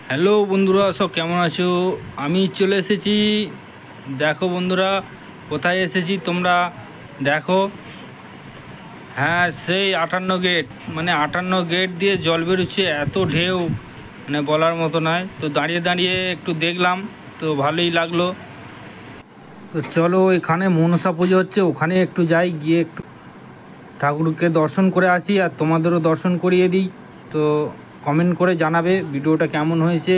Hello বন্ধুরা, সব কেমন আছো? আমি চলে এসেছি। দেখো বন্ধুরা, কোথায় এসেছি তোমরা দেখো। হ্যাঁ, সেই 58 গেট, মানে 58 গেট দিয়ে জল বেরোচ্ছে, এত ঢেউ, মানে বলার মতো নয়। তো দাঁড়িয়ে দাঁড়িয়ে একটু দেখলাম, তো ভালোই লাগলো। তো চলো, এখানে মনসা পুজো হচ্ছে, ওখানে একটু যাই, গিয়ে একটু ঠাকুরকে দর্শন করে আসি আর তোমাদেরও দর্শন করিয়ে দিই। তো কমেন্ট করে জানাবে ভিডিওটা কেমন হয়েছে।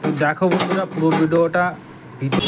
তো দেখো বন্ধুরা, পুরো ভিডিওটা ভিডিও